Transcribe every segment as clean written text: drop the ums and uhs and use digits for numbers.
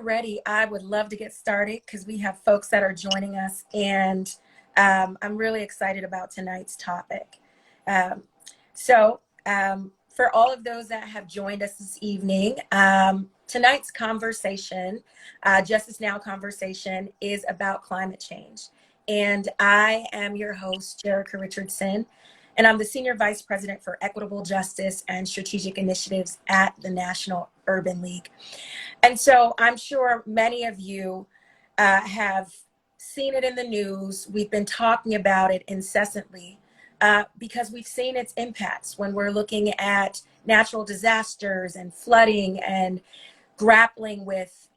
ready, I would love to get started because we have folks that are joining us, and I'm really excited about tonight's topic. Um, for all of those that have joined us this evening, tonight's conversation, Justice Now conversation, is about climate change. And I am your host, Jerica Richardson, and I'm the Senior Vice President for Equitable Justice and Strategic Initiatives at the National Urban League. And so I'm sure many of you have seen it in the news. We've been talking about it incessantly because we've seen its impacts when we're looking at natural disasters and flooding and grappling with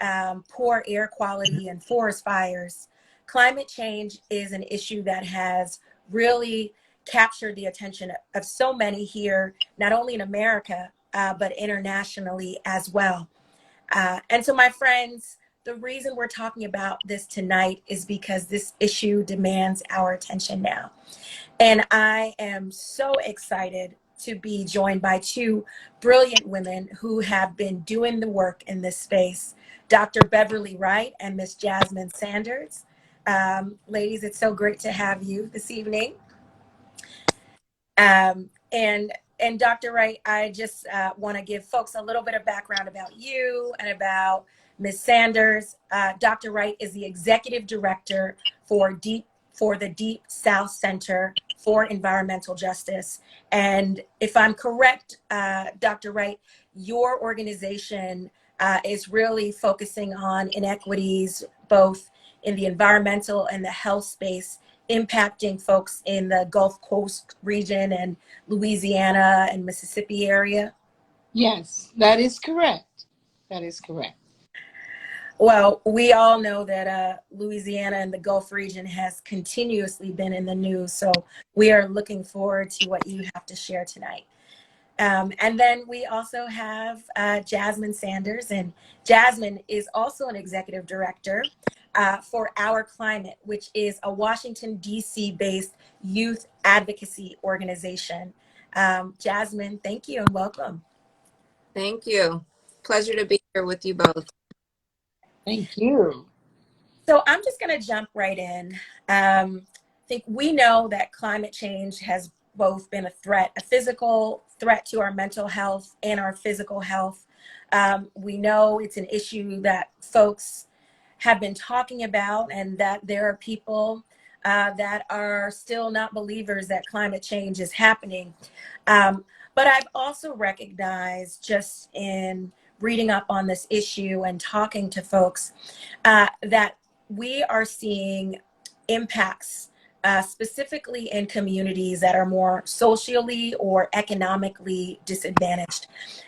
poor air quality and forest fires. Climate change is an issue that has really captured the attention of so many here, not only in America, but internationally as well. And so, my friends, the reason we're talking about this tonight is because this issue demands our attention now. And I am so excited to be joined by two brilliant women who have been doing the work in this space, Dr. Beverly Wright and Miss Jasmine Sanders. Ladies, it's so great to have you this evening. And Dr. Wright, I just want to give folks a little bit of background about you and about Ms. Sanders. Dr. Wright is the Executive Director for the Deep South Center for Environmental Justice. And if I'm correct, Dr. Wright, your organization is really focusing on inequities, both in the environmental and the health space, impacting folks in the Gulf Coast region and Louisiana and Mississippi area? Yes, that is correct. That is correct. Well, we all know that Louisiana and the Gulf region has continuously been in the news, so we are looking forward to what you have to share tonight. And then we also have Jasmine Sanders, and Jasmine is also an executive director for Our Climate, which is a Washington, D.C. based youth advocacy organization. Jasmine, thank you and welcome. Thank you. Pleasure to be here with you both. Thank you. So I'm just going to jump right in. I think we know that climate change has both been a threat, a physical threat to our mental health and our physical health. We know it's an issue that folks have been talking about, and that there are people that are still not believers that climate change is happening. But I've also recognized, just in reading up on this issue and talking to folks, that we are seeing impacts specifically in communities that are more socially or economically disadvantaged,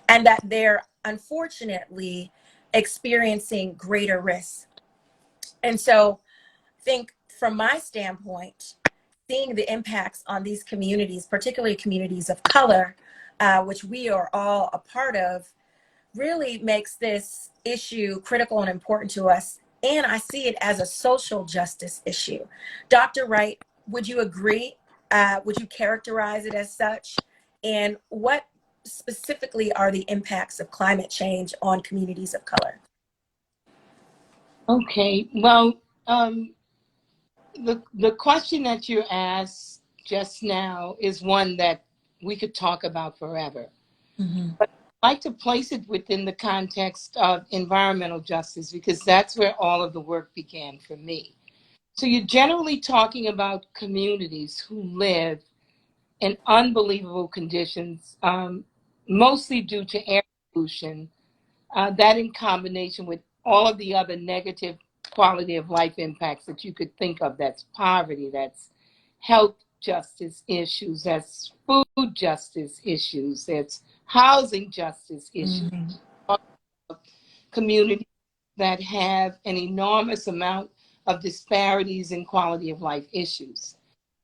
and that they're unfortunately experiencing greater risks. And so I think from my standpoint, seeing the impacts on these communities, particularly communities of color, which we are all a part of, really makes this issue critical and important to us. And I see it as a social justice issue. Dr. Wright, would you agree? Would you characterize it as such? And what specifically are the impacts of climate change on communities of color? Okay, well, the question that you asked just now is one that we could talk about forever. Mm-hmm. But I'd like to place it within the context of environmental justice, because that's where all of the work began for me. So you're generally talking about communities who live in unbelievable conditions, mostly due to air pollution, that in combination with all of the other negative quality of life impacts that you could think of. That's poverty, that's health justice issues, that's food justice issues, that's housing justice issues. Mm-hmm. Communities that have an enormous amount of disparities in quality of life issues.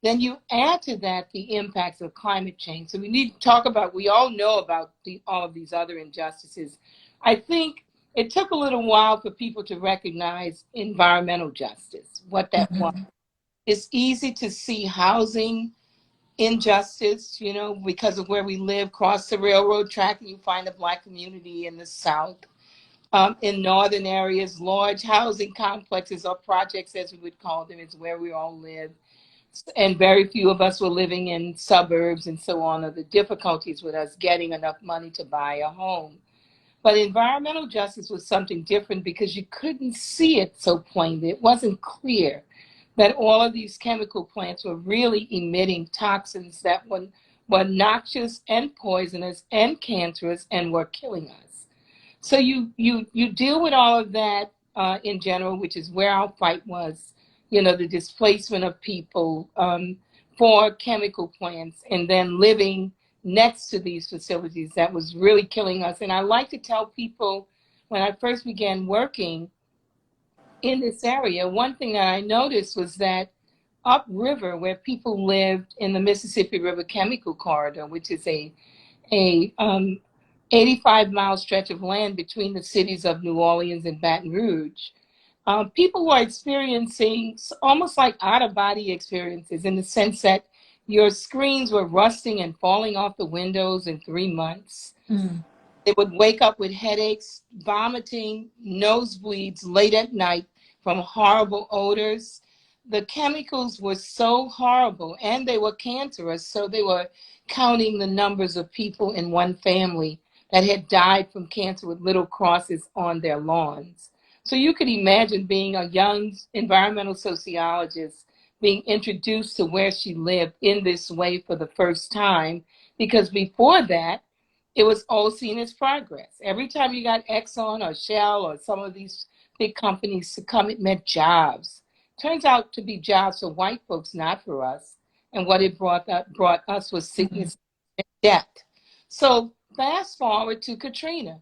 Then you add to that the impacts of climate change. So we need to talk about, we all know about all of these other injustices. I think it took a little while for people to recognize environmental justice, what that was. It's easy to see housing injustice, you know, because of where we live. Cross the railroad track and you find a Black community in the South. In northern areas, large housing complexes or projects, as we would call them, is where we all live. And very few of us were living in suburbs and so on, or the difficulties with us getting enough money to buy a home. But environmental justice was something different because you couldn't see it so plainly. It wasn't clear that all of these chemical plants were really emitting toxins that were noxious and poisonous and cancerous and were killing us. So you deal with all of that in general, which is where our fight was, the displacement of people for chemical plants and then living next to these facilities that was really killing us. And I like to tell people when I first began working in this area, one thing that I noticed was that upriver, where people lived in the Mississippi River Chemical Corridor, which is a 85-mile stretch of land between the cities of New Orleans and Baton Rouge, people were experiencing almost like out-of-body experiences in the sense that your screens were rusting and falling off the windows in 3 months. Mm. They would wake up with headaches, vomiting, nosebleeds late at night from horrible odors. The chemicals were so horrible and they were cancerous, so they were counting the numbers of people in one family that had died from cancer with little crosses on their lawns. So you could imagine being a young environmental sociologist being introduced to where she lived in this way for the first time, because before that, it was all seen as progress. Every time you got Exxon or Shell or some of these big companies to come, it meant jobs. Turns out to be jobs for white folks, not for us. And what it brought us was sickness and death. So fast forward to Katrina.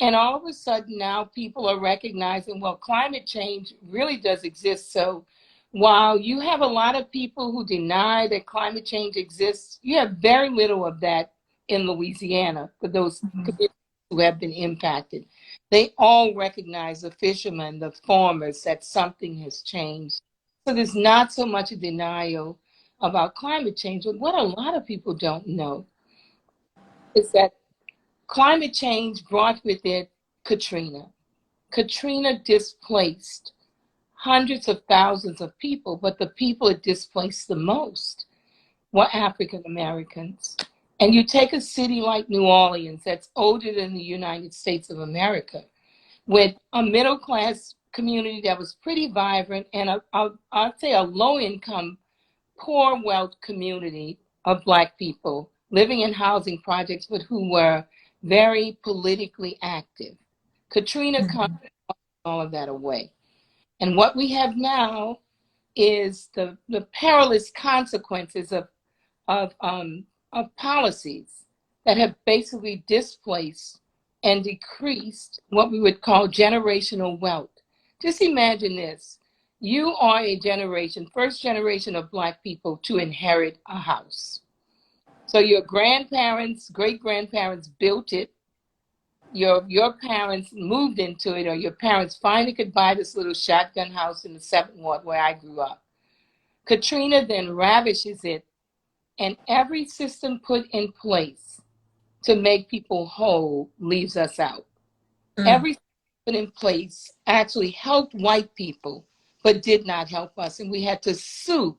And all of a sudden now people are recognizing, well, climate change really does exist. So while you have a lot of people who deny that climate change exists, you have very little of that in Louisiana for those communities who have been impacted. They all recognize, the fishermen, the farmers, that something has changed. So there's not so much a denial about climate change. But what a lot of people don't know is that climate change brought with it Katrina. Katrina displaced hundreds of thousands of people, but the people it displaced the most were African Americans. And you take a city like New Orleans that's older than the United States of America, with a middle class community that was pretty vibrant and I'd say a low income, poor wealth community of Black people living in housing projects, but who were very politically active. Katrina cut all of that away. And what we have now is the perilous consequences of policies that have basically displaced and decreased what we would call generational wealth. Just imagine this. You are a generation, first generation of Black people to inherit a house. So your grandparents, great-grandparents built it. Your parents moved into it, or your parents finally could buy this little shotgun house in the 7th Ward where I grew up. Katrina then ravishes it, and every system put in place to make people whole leaves us out. Every system put in place actually helped white people, but did not help us. And we had to sue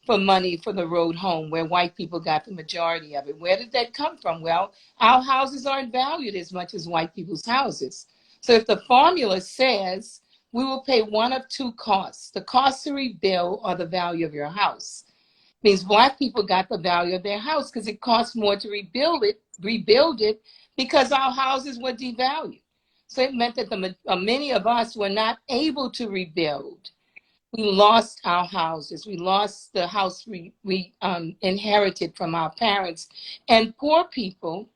for money for the road home, where white people got the majority of it. Where did that come from? Well, our houses aren't valued as much as white people's houses. So if the formula says we will pay one of two costs, the cost to rebuild or the value of your house, means Black people got the value of their house because it costs more to rebuild it because our houses were devalued. So it meant that many of us were not able to rebuild. We lost our houses. We lost the house we inherited from our parents. And poor people,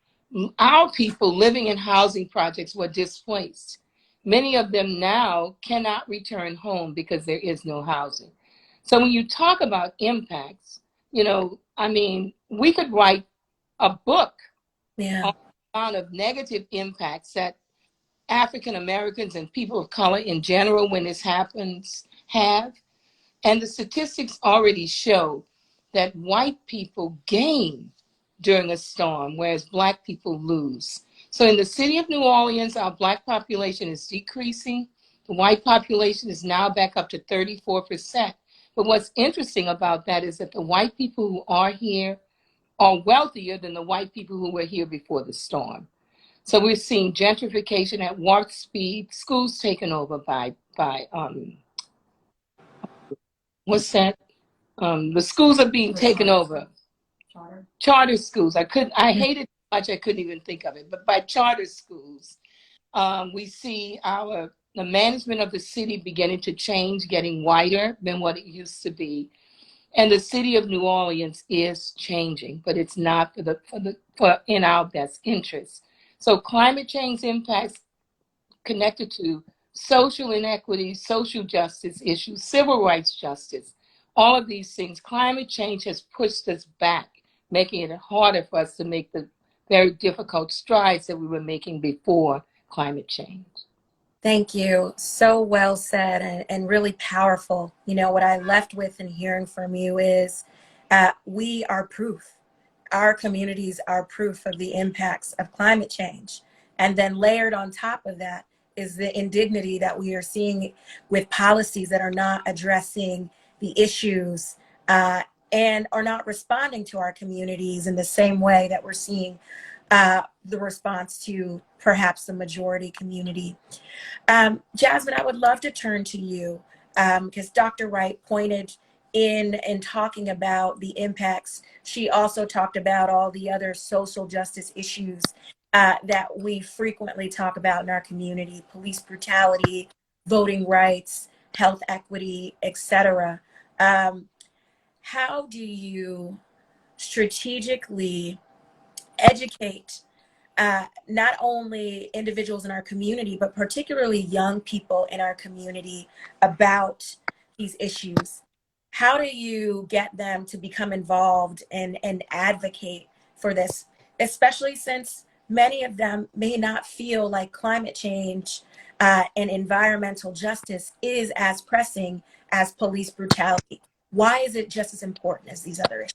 our people living in housing projects, were displaced. Many of them now cannot return home because there is no housing. So when you talk about impacts, we could write a book on the amount of negative impacts that African Americans and people of color in general, when this happens, have. And the statistics already show that white people gain during a storm, whereas Black people lose. So in the city of New Orleans, our Black population is decreasing. The white population is now back up to 34%. But what's interesting about that is that the white people who are here are wealthier than the white people who were here before the storm. So we're seeing gentrification at warp speed, schools taken over by what's that? The schools are being taken over. Charter schools. I hated it so much I couldn't even think of it. But by charter schools, we see the management of the city beginning to change, getting whiter than what it used to be. And the city of New Orleans is changing, but it's not for in our best interest. So climate change impacts connected to social inequity, social justice issues, civil rights justice, all of these things. Climate change has pushed us back, making it harder for us to make the very difficult strides that we were making before climate change. Thank you. So well said and really powerful. You know, what I left with in hearing from you is we are proof. Our communities are proof of the impacts of climate change. And then layered on top of that is the indignity that we are seeing with policies that are not addressing the issues and are not responding to our communities in the same way that we're seeing the response to perhaps the majority community. Jasmine, I would love to turn to you because Dr. Wright pointed in talking about the impacts. She also talked about all the other social justice issues that we frequently talk about in our community: police brutality, voting rights, health equity, etc. How do you strategically educate not only individuals in our community, but particularly young people in our community about these issues? How do you get them to become involved and advocate for this, especially since many of them may not feel like climate change and environmental justice is as pressing as police brutality? Why is it just as important as these other issues?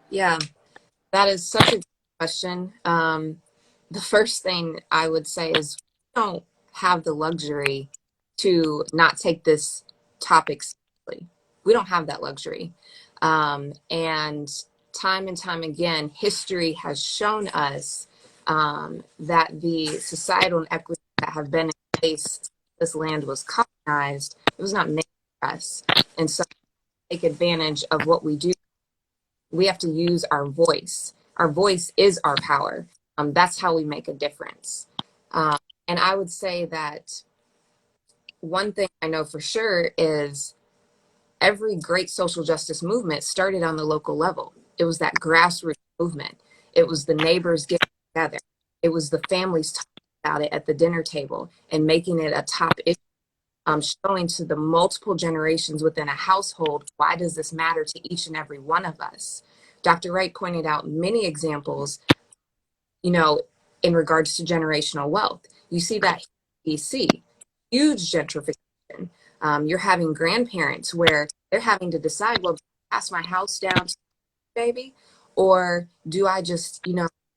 Yeah, that is such a good question. The first thing I would say is we don't have the luxury to not take this topic seriously. We don't have that luxury. And time again, history has shown us that the societal inequities that have been in place since this land was colonized, it was not made for us. And so take advantage of what we do. We have to use our voice. Our voice is our power. That's how we make a difference. And I would say that one thing I know for sure is every great social justice movement started on the local level. It was that grassroots movement. It was the neighbors getting together. It was the families talking about it at the dinner table and making it a top issue, showing to the multiple generations within a household, why does this matter to each and every one of us? Dr. Wright pointed out many examples, you know, in regards to generational wealth. You see that in DC, huge gentrification. You're having grandparents where they're having to decide, well, do I pass my house down to baby, or do I just,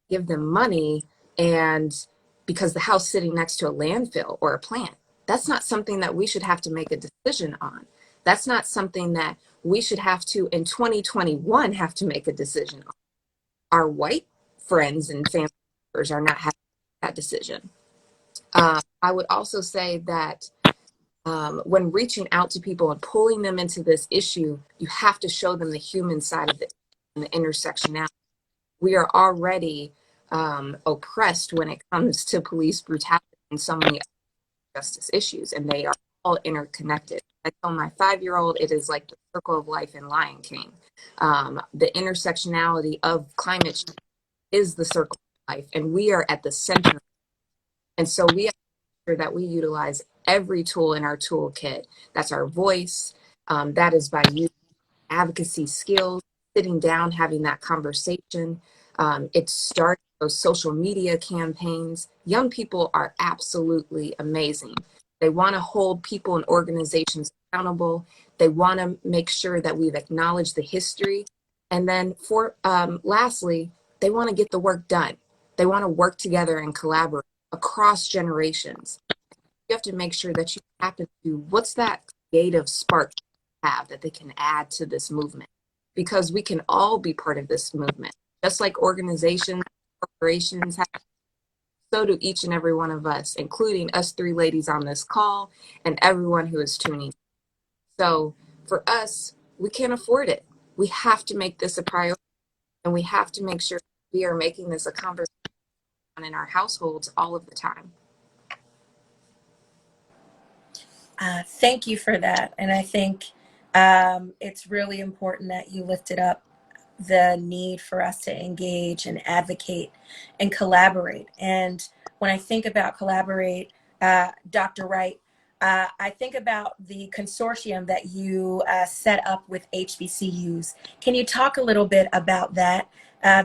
give them money and because the house sitting next to a landfill or a plant? That's not something that we should have to make a decision on. That's not something that we should have to, in 2021, have to make a decision on. Our white friends and family members are not having that decision. I would also say that when reaching out to people and pulling them into this issue, you have to show them the human side of it and the intersectionality. We are already oppressed when it comes to police brutality and so many justice issues, and they are all interconnected. I tell my 5-year-old it is like the circle of life in Lion King. The intersectionality of climate change is the circle of life, and we are at the center. And so we have to make sure that we utilize every tool in our toolkit. That's our voice. That is by using advocacy skills, sitting down, having that conversation. It starts those social media campaigns. Young people are absolutely amazing. They want to hold people and organizations accountable. They want to make sure that we've acknowledged the history. And then lastly, they want to get the work done. They want to work together and collaborate across generations. You have to make sure that you tap into what's that creative spark you have that they can add to this movement, because we can all be part of this movement. Just like organizations, corporations have, so do each and every one of us, including us three ladies on this call and everyone who is tuning. So for us, we can't afford it. We have to make this a priority, and we have to make sure we are making this a conversation in our households all of the time. Thank you for that. And I think it's really important that you lifted up the need for us to engage and advocate and collaborate. And when I think about collaborate, Dr. Wright, I think about the consortium that you set up with HBCUs. Can you talk a little bit about that?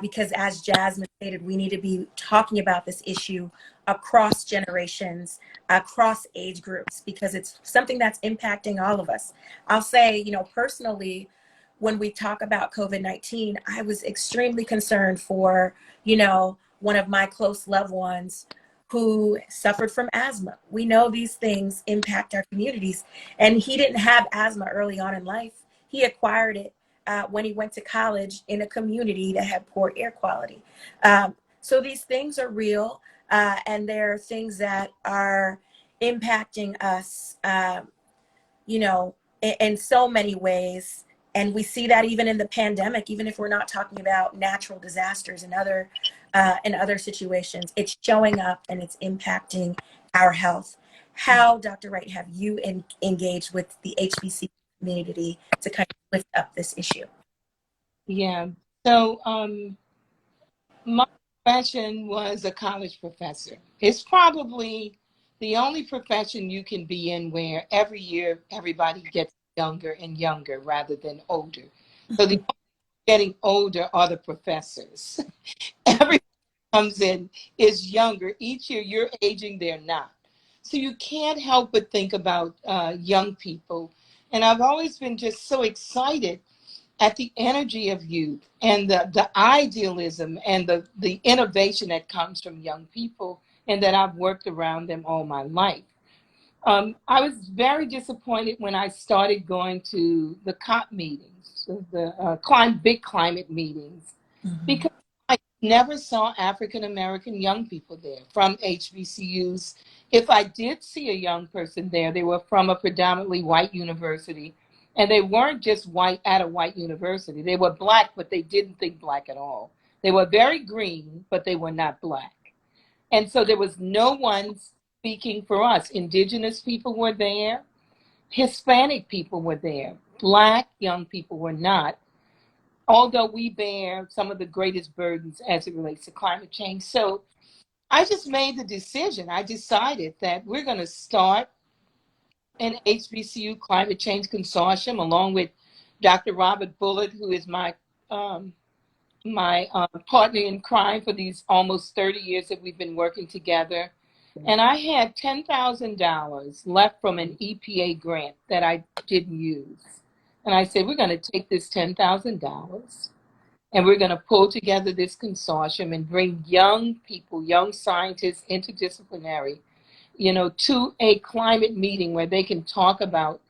Because as Jasmine stated, we need to be talking about this issue across generations, across age groups, because it's something that's impacting all of us. I'll say, personally, when we talk about COVID-19, I was extremely concerned for, one of my close loved ones who suffered from asthma. We know these things impact our communities, and he didn't have asthma early on in life. He acquired it when he went to college in a community that had poor air quality. So these things are real, and they're things that are impacting us, in so many ways. And we see that even in the pandemic, even if we're not talking about natural disasters and other situations, it's showing up and it's impacting our health. How, Dr. Wright, have you engaged with the HBC community to kind of lift up this issue? Yeah. So my profession was a college professor. It's probably the only profession you can be in where every year everybody gets younger and younger rather than older. So the getting older are the professors. Everyone comes in is younger. Each year you're aging, they're not. So you can't help but think about young people. And I've always been just so excited at the energy of youth and the idealism and the innovation that comes from young people, and that I've worked around them all my life. I was very disappointed when I started going to the COP meetings, the big climate meetings, because I never saw African American young people there from HBCUs. If I did see a young person there, they were from a predominantly white university. And they weren't just white at a white university. They were black, but they didn't think black at all. They were very green, but they were not black. And so there was no one speaking for us. Indigenous people were there. Hispanic people were there. Black young people were not, although we bear some of the greatest burdens as it relates to climate change. So I just made the decision. I decided that we're going to start an HBCU climate change consortium along with Dr. Robert Bullitt, who is my partner in crime for these almost 30 years that we've been working together. And I had $10,000 left from an EPA grant that I didn't use. And I said, we're going to take this $10,000 and we're going to pull together this consortium and bring young people, young scientists, interdisciplinary, to a climate meeting where they can talk about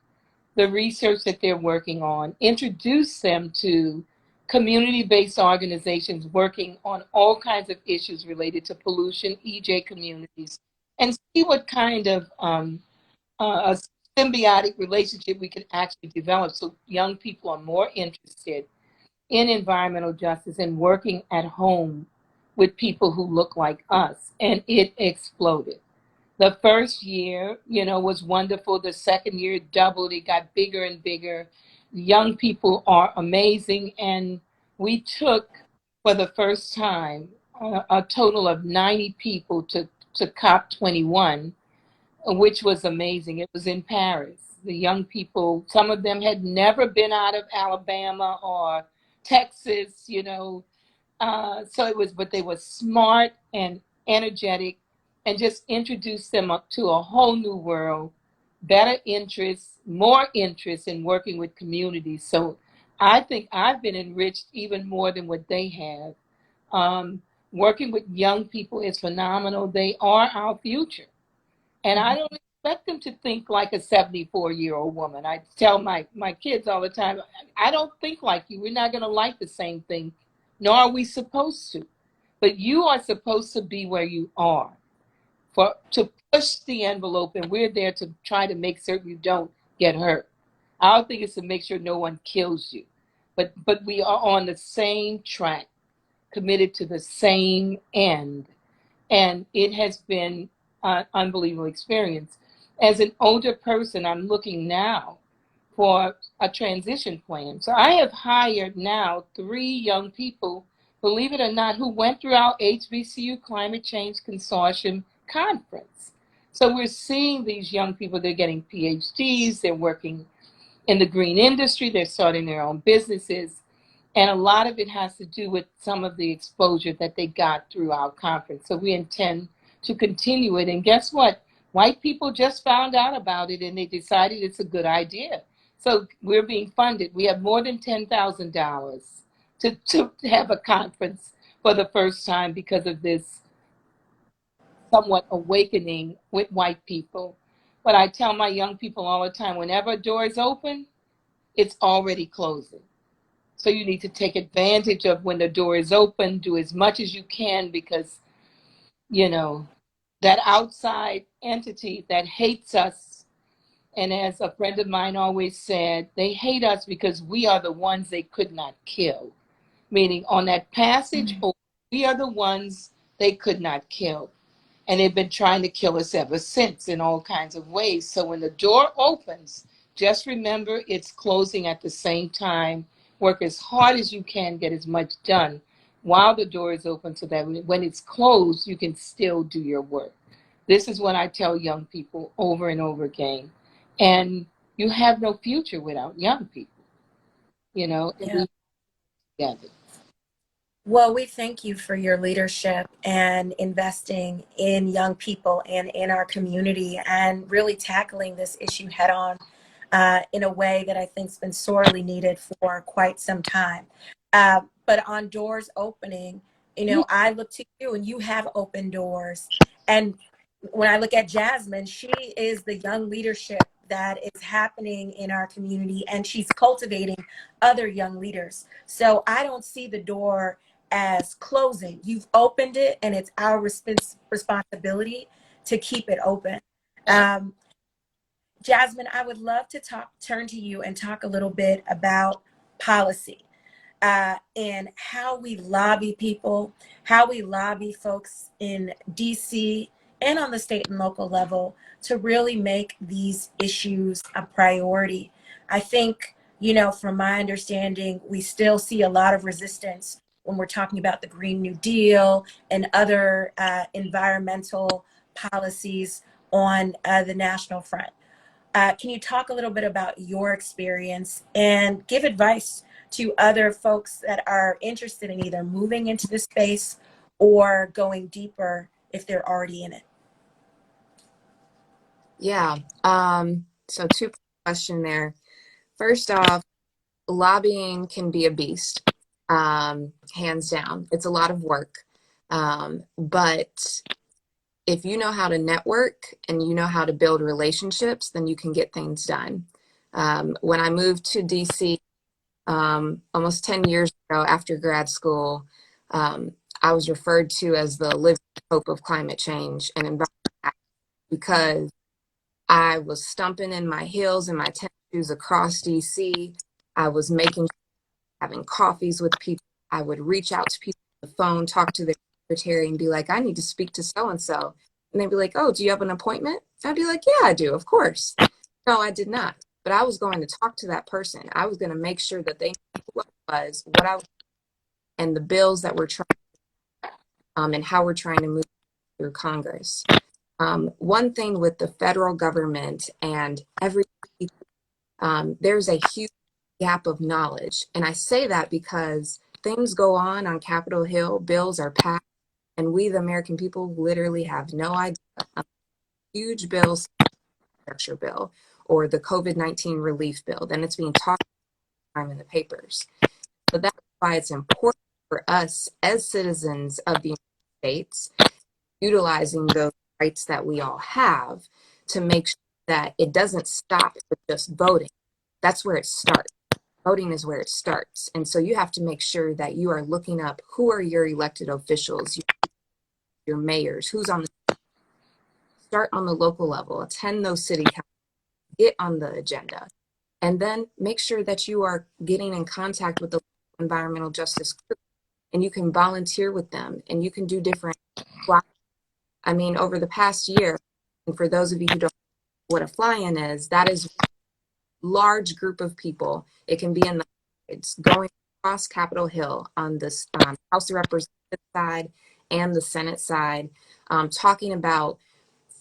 the research that they're working on, introduce them to community-based organizations working on all kinds of issues related to pollution, EJ communities, and see what kind of a symbiotic relationship we could actually develop so young people are more interested in environmental justice and working at home with people who look like us. And it exploded. The first year, was wonderful. The second year doubled. It got bigger and bigger. Young people are amazing. And we took, for the first time, a total of 90 people to COP21, which was amazing. It was in Paris. The young people, some of them had never been out of Alabama or Texas, but they were smart and energetic, and just introduced them up to a whole new world, better interests, more interest in working with communities. So I think I've been enriched even more than what they have. working with young people is phenomenal. They are our future. And I don't expect them to think like a 74-year-old woman. I tell my kids all the time, I don't think like you. We're not going to like the same thing, nor are we supposed to. But you are supposed to be where you are to push the envelope, and we're there to try to make certain you don't get hurt. Our thing is to make sure no one kills you. But we are on the same track, committed to the same end. And it has been an unbelievable experience. As an older person, I'm looking now for a transition plan. So I have hired now 3 young people, believe it or not, who went through our HBCU Climate Change Consortium conference. So we're seeing these young people, they're getting PhDs, they're working in the green industry, they're starting their own businesses. And a lot of it has to do with some of the exposure that they got through our conference. So we intend to continue it. And guess what? White people just found out about it and they decided it's a good idea. So we're being funded. We have more than $10,000 to have a conference for the first time because of this somewhat awakening with white people. But I tell my young people all the time, whenever a door is open, it's already closing. So you need to take advantage of when the door is open, do as much as you can, because, you know, that outside entity that hates us, and as a friend of mine always said, they hate us because we are the ones they could not kill. Meaning on that passage, we are the ones they could not kill. And they've been trying to kill us ever since in all kinds of ways. So when the door opens, just remember it's closing at the same time. Work as hard as you can, get as much done while the door is open so that when it's closed, you can still do your work. This is what I tell young people over and over again. And you have no future without young people, you know, Yeah. together. Well, we thank you for your leadership and investing in young people and in our community and really tackling this issue head on in a way that I think has been sorely needed for quite some time. But on doors opening, you know, I look to you and you have open doors. And when I look at Jasmine, she is the young leadership that is happening in our community and she's cultivating other young leaders. So I don't see the door as closing. You've opened it and it's our responsibility to keep it open. Jasmine, I would love to turn to you and talk a little bit about policy and how we lobby people, how we lobby folks in DC and on the state and local level to really make these issues a priority. I think, you know, from my understanding, we still see a lot of resistance when we're talking about the Green New Deal and other environmental policies on the national front. Can you talk a little bit about your experience and give advice to other folks that are interested in either moving into this space or going deeper if they're already in it? Yeah. So two question there. First off, lobbying can be a beast. Hands down. It's a lot of work. But if you know how to network and you know how to build relationships, then you can get things done. When I moved to DC almost 10 years ago after grad school, I was referred to as the living hope of climate change and environment because I was stumping in my heels and my tennis shoes across DC. I was having coffees with people. I would reach out to people on the phone, talk to their secretary and be like, I need to speak to so-and-so. And they'd be like, oh, do you have an appointment? I'd be like, yeah, I do, of course. No, I did not. But I was going to talk to that person. I was going to make sure that they knew who I was, what I was, and the bills that we're trying, and how we're trying to move through Congress. One thing with the federal government and there's a huge gap of knowledge. And I say that because things go on Capitol Hill, bills are passed, and we, the American people, literally have no idea. Huge bills, structure bill, or the COVID-19 relief bill, then it's being talked about in the papers. So that's why it's important for us as citizens of the states, utilizing those rights that we all have to make sure that it doesn't stop with just voting. That's where it starts. Voting is where it starts. And so you have to make sure that you are looking up who are your elected officials, your mayors, who's on the start on the local level, attend those city councils, get on the agenda, and then make sure that you are getting in contact with the environmental justice group, and you can volunteer with them, and you can do different. I mean, over the past year, and for those of you who don't know what a fly-in is, that is a large group of people. It can be in the it's going across Capitol Hill on this House of Representatives side and the Senate side, talking about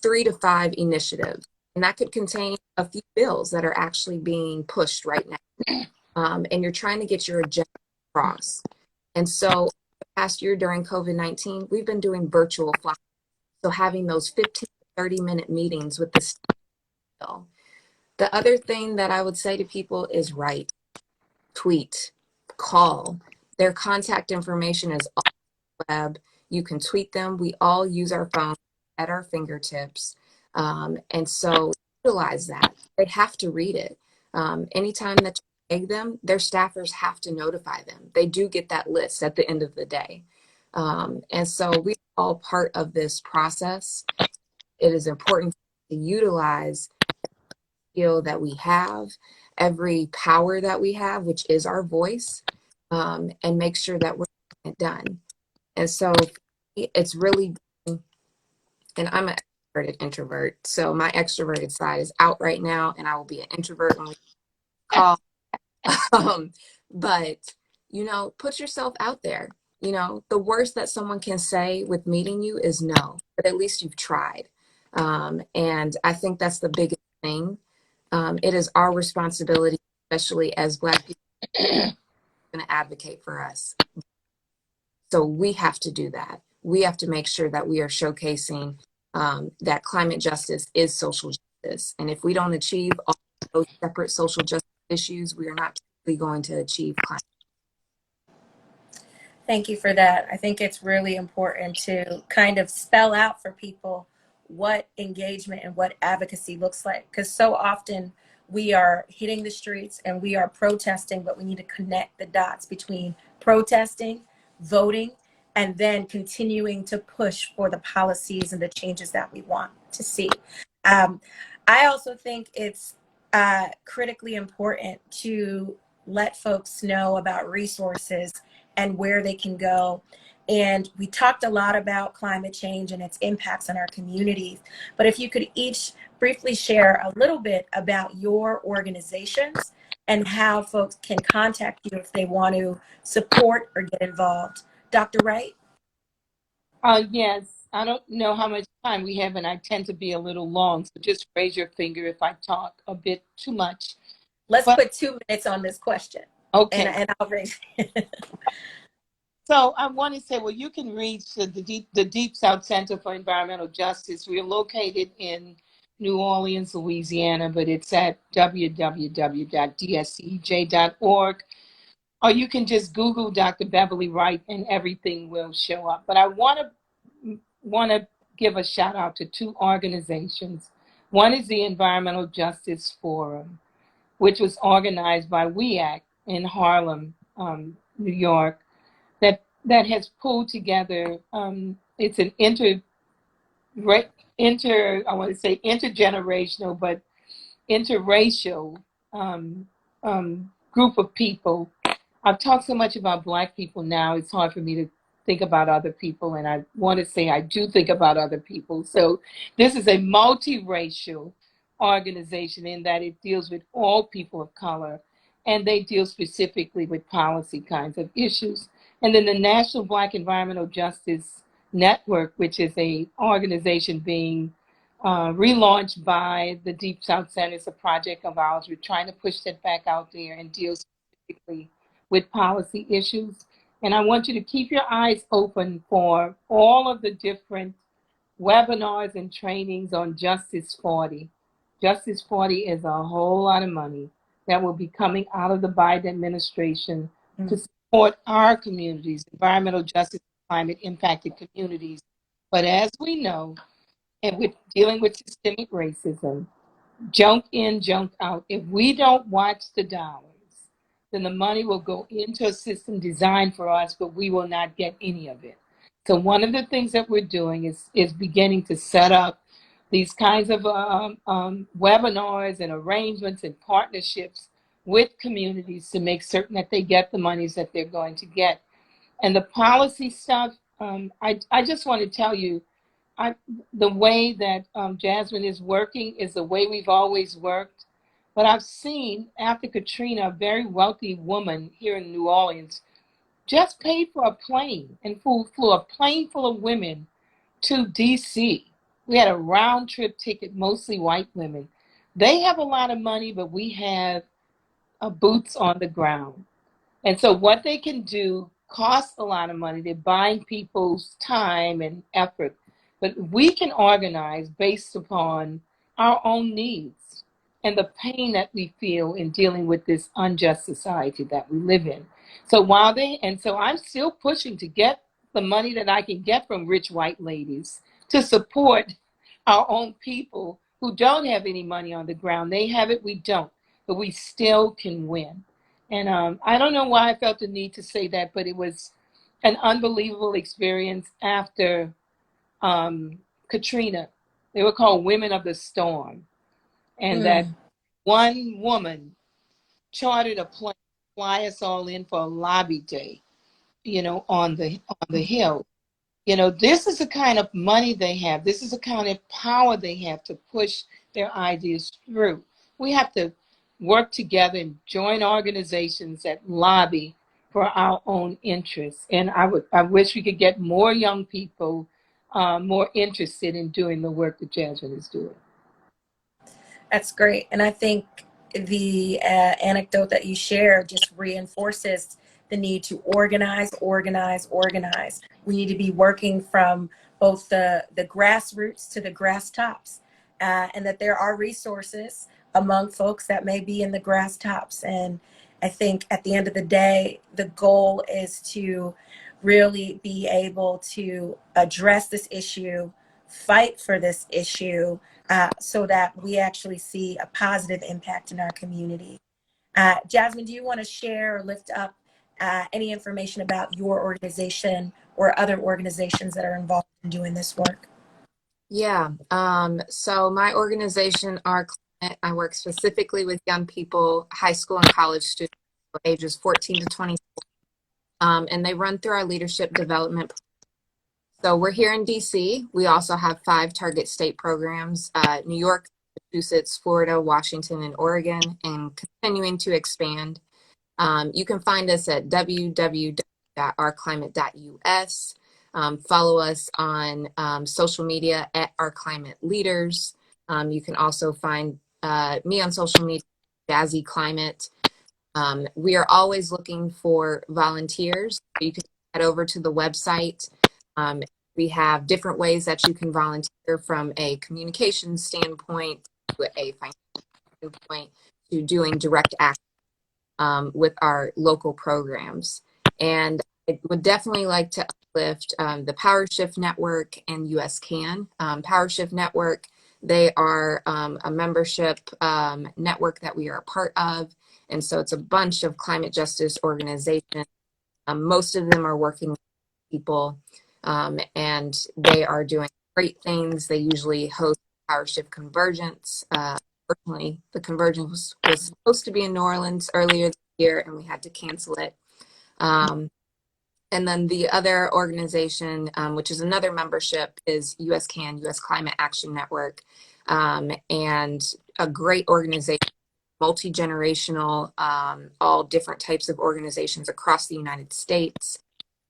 3 to 5 initiatives. And that could contain a few bills that are actually being pushed right now. And you're trying to get your agenda across. And so the past year during COVID-19, we've been doing virtual fly. So having those 15 to 30-minute meetings with the bill. The other thing that I would say to people is write, tweet, call. Their contact information is on the web. You can tweet them. We all use our phone at our fingertips. And so utilize that. They have to read it. Anytime that you tag them, their staffers have to notify them. They do get that list at the end of the day. And so we're all part of this process. It is important to utilize the skill that we have, every power that we have, which is our voice, and make sure that we're getting it done. And so it's really, and I'm an extroverted introvert. So my extroverted side is out right now, and I will be an introvert when we call. But, put yourself out there. The worst that someone can say with meeting you is no, but at least you've tried. And I think that's the biggest thing. It is our responsibility, especially as Black people, to advocate for us. So we have to do that. We have to make sure that we are showcasing that climate justice is social justice. And if we don't achieve all those separate social justice issues, we are not truly going to achieve climate. Thank you for that. I think it's really important to kind of spell out for people what engagement and what advocacy looks like, because so often we are hitting the streets and we are protesting, but we need to connect the dots between protesting, voting, and then continuing to push for the policies and the changes that we want to see. I also think it's critically important to let folks know about resources and where they can go. And we talked a lot about climate change and its impacts on our communities. But if you could each briefly share a little bit about your organizations and how folks can contact you if they want to support or get involved. Dr. Wright? Yes. I don't know how much time we have, and I tend to be a little long. So just raise your finger if I talk a bit too much. Let's put 2 minutes on this question. Okay. And I'll raise. So I want to say, well, you can reach the Deep South Center for Environmental Justice. We are located in New Orleans, Louisiana, but it's at www.dscej.org. Or you can just Google Dr. Beverly Wright and everything will show up. But I want to give a shout out to 2 organizations. One is the Environmental Justice Forum, which was organized by WEAC in Harlem, New York, that has pulled together. It's an intergenerational, but interracial group of people. I've talked so much about Black people now, it's hard for me to think about other people, and I want to say I do think about other people. So this is a multiracial organization in that it deals with all people of color, and they deal specifically with policy kinds of issues. And then the National Black Environmental Justice Network, which is a organization being relaunched by the Deep South Center. It's a project of ours. We're trying to push that back out there and deal specifically with policy issues. And I want you to keep your eyes open for all of the different webinars and trainings on Justice 40. Justice 40 is a whole lot of money that will be coming out of the Biden administration to support our communities, environmental justice climate impacted communities. But as we know, and with dealing with systemic racism, junk in, junk out. If we don't watch the dollars, then the money will go into a system designed for us, but we will not get any of it. So one of the things that we're doing is beginning to set up these kinds of webinars and arrangements and partnerships with communities to make certain that they get the monies that they're going to get. And the policy stuff, I just want to tell you, the way that Jasmine is working is the way we've always worked. But I've seen after Katrina, a very wealthy woman here in New Orleans just paid for a plane and flew a plane full of women to DC. We had a round trip ticket, mostly white women. They have a lot of money, but we have boots on the ground. And so what they can do costs a lot of money. They're buying people's time and effort. But we can organize based upon our own needs and the pain that we feel in dealing with this unjust society that we live in. So so I'm still pushing to get the money that I can get from rich white ladies to support our own people who don't have any money on the ground. They have it, we don't, but we still can win. And I don't know why I felt the need to say that, but it was an unbelievable experience after Katrina. They were called Women of the Storm. And that one woman chartered a plane to fly us all in for a lobby day, on the Hill. This is the kind of money they have. This is the kind of power they have to push their ideas through. We have to work together and join organizations that lobby for our own interests. And I wish we could get more young people more interested in doing the work that Jasmine is doing. That's great. And I think the anecdote that you share just reinforces the need to organize, organize, organize. We need to be working from both the grassroots to the grass tops, and that there are resources among folks that may be in the grass tops. And I think at the end of the day, the goal is to really be able to address this issue, fight for this issue, so that we actually see a positive impact in our community. Jasmine, do you want to share or lift up any information about your organization or other organizations that are involved in doing this work? Yeah. So my organization, Our Climate, I work specifically with young people, high school and college students, ages 14 to 20, and they run through our leadership development. So we're here in DC. We also have 5 target state programs, New York, Massachusetts, Florida, Washington, and Oregon, and continuing to expand. You can find us at www.ourclimate.us. Follow us on social media at Our Climate Leaders. You can also find me on social media, Jazzy Climate. We are always looking for volunteers. You can head over to the website. We have different ways that you can volunteer, from a communication standpoint to a financial standpoint to doing direct action with our local programs. And I would definitely like to uplift the Power Shift Network and US Can. Power Shift Network, they are a membership network that we are a part of. And so it's a bunch of climate justice organizations. Most of them are working with people, and they are doing great things. They usually host Power Shift Convergence. Unfortunately, the convergence was supposed to be in New Orleans earlier this year, and we had to cancel it. And then the other organization, which is another membership, is US Can, US Climate Action Network, and a great organization, multi-generational, all different types of organizations across the United States,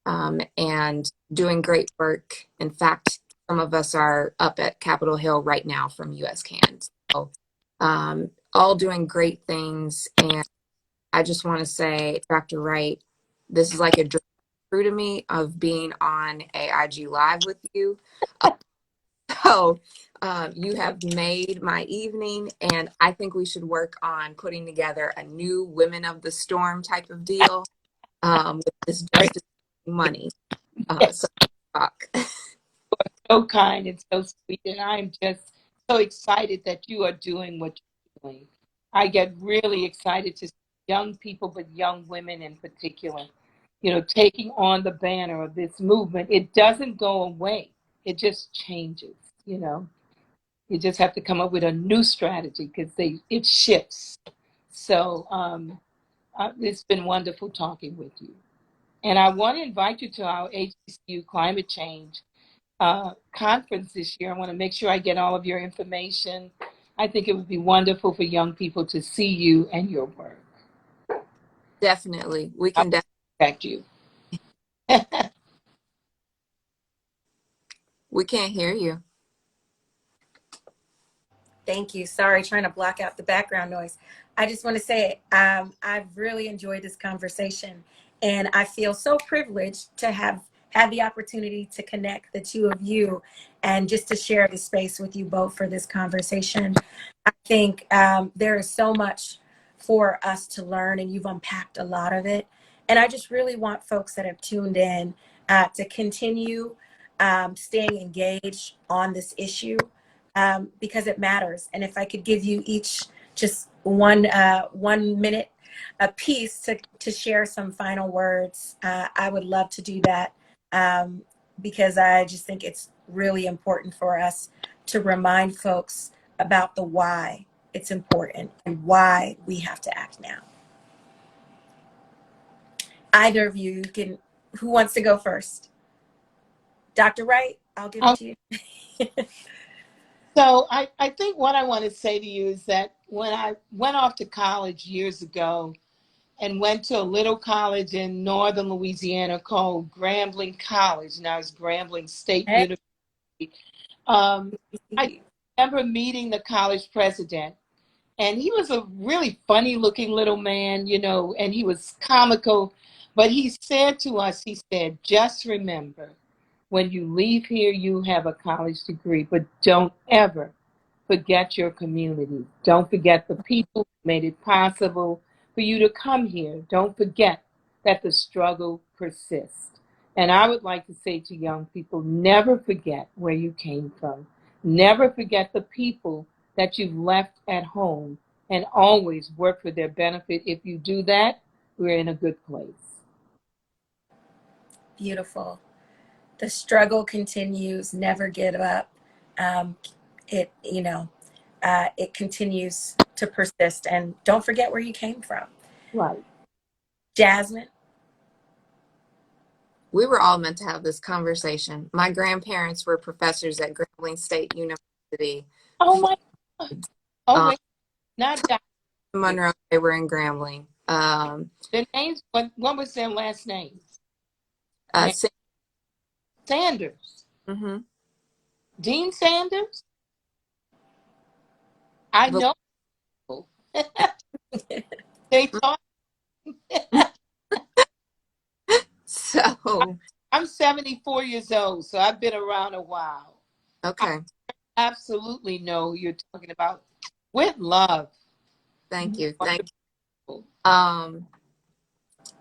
and doing great work. In fact, some of us are up at Capitol Hill right now from US Can. So, all doing great things. And I just want to say, Dr. Wright, this is like a dream true to me of being on a IG Live with you. So you have made my evening, and I think we should work on putting together a new Women of the Storm type of deal with this justice money. So talk. So kind and so sweet. And I'm just so excited that you are doing what you're doing. I get really excited to see young people, but young women in particular, taking on the banner of this movement. It doesn't go away. It just changes, you know. You just have to come up with a new strategy because it shifts. So it's been wonderful talking with you. And I want to invite you to our HBCU Climate Change conference this year. I want to make sure I get all of your information. I think it would be wonderful for young people to see you and your work. Definitely. We I can respect you. we can't hear you. Thank you. Sorry, trying to block out the background noise. I just want to say I've really enjoyed this conversation, and I feel so privileged to have had the opportunity to connect the two of you and just to share the space with you both for this conversation. I think there is so much for us to learn, and you've unpacked a lot of it. And I just really want folks that have tuned in to continue staying engaged on this issue because it matters. And if I could give you each just 1 minute a piece to share some final words, I would love to do that because I just think it's really important for us to remind folks about the why it's important and why we have to act now. Either of you can, who wants to go first? Dr. Wright, I'll give it to you. So I think what I want to say to you is that when I went off to college years ago and went to a little college in northern Louisiana called Grambling College, now it's Grambling State Hey. University, I remember meeting the college president. And he was a really funny looking little man, and he was comical. But he said to us, he said, just remember, when you leave here, you have a college degree, but don't ever forget your community. Don't forget the people who made it possible for you to come here. Don't forget that the struggle persists. And I would like to say to young people, never forget where you came from. Never forget the people that you've left at home, and always work for their benefit. If you do that, we're in a good place. Beautiful. The struggle continues, never give up. Um, it continues to persist, and don't forget where you came from. Right. Jasmine. We were all meant to have this conversation. My grandparents were professors at Grambling State University. Oh my God. Oh, wait, not that. Monroe, they were in Grambling. Their names, what was their last names? Sanders. Mm-hmm. Dean Sanders? I know. They thought. So I'm 74 years old, so I've been around a while. okay. I absolutely know who you're talking about with love. Thank you. Wonderful. Thank you.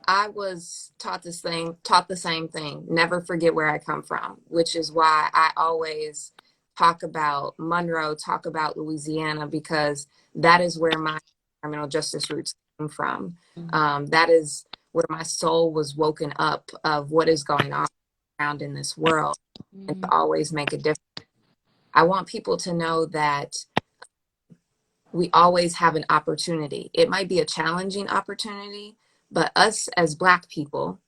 I was taught the same thing. Never forget where I come from, which is why I always talk about Monroe, talk about Louisiana, because that is where my environmental justice roots came from. That is where my soul was woken up of what is going on around in this world, and to always make a difference. I want people to know that we always have an opportunity. It might be a challenging opportunity, but us as Black people,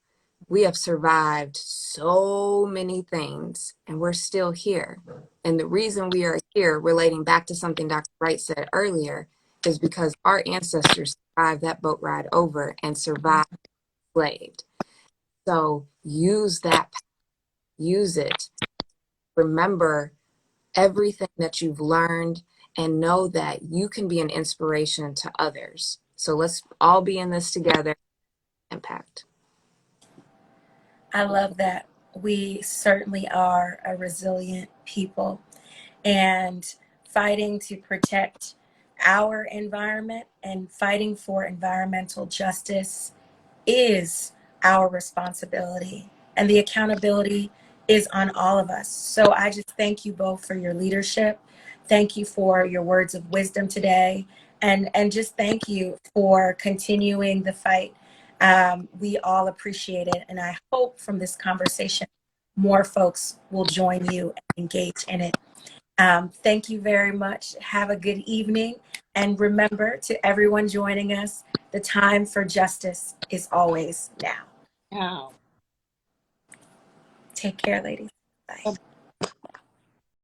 we have survived so many things and we're still here. And the reason we are here, relating back to something Dr. Wright said earlier, is because our ancestors survived that boat ride over and survived enslaved. So use that, use it. Remember everything that you've learned and know that you can be an inspiration to others. So let's all be in this together. Impact. I love that. We certainly are a resilient people, and fighting to protect our environment and fighting for environmental justice is our responsibility and the accountability is on all of us. So I just thank you both for your leadership. Thank you for your words of wisdom today. And just thank you for continuing the fight. We all appreciate it. And I hope from this conversation, more folks will join you and engage in it. Thank you very much. Have a good evening. And remember, to everyone joining us, the time for justice is always now. Wow. Take care, ladies. Bye.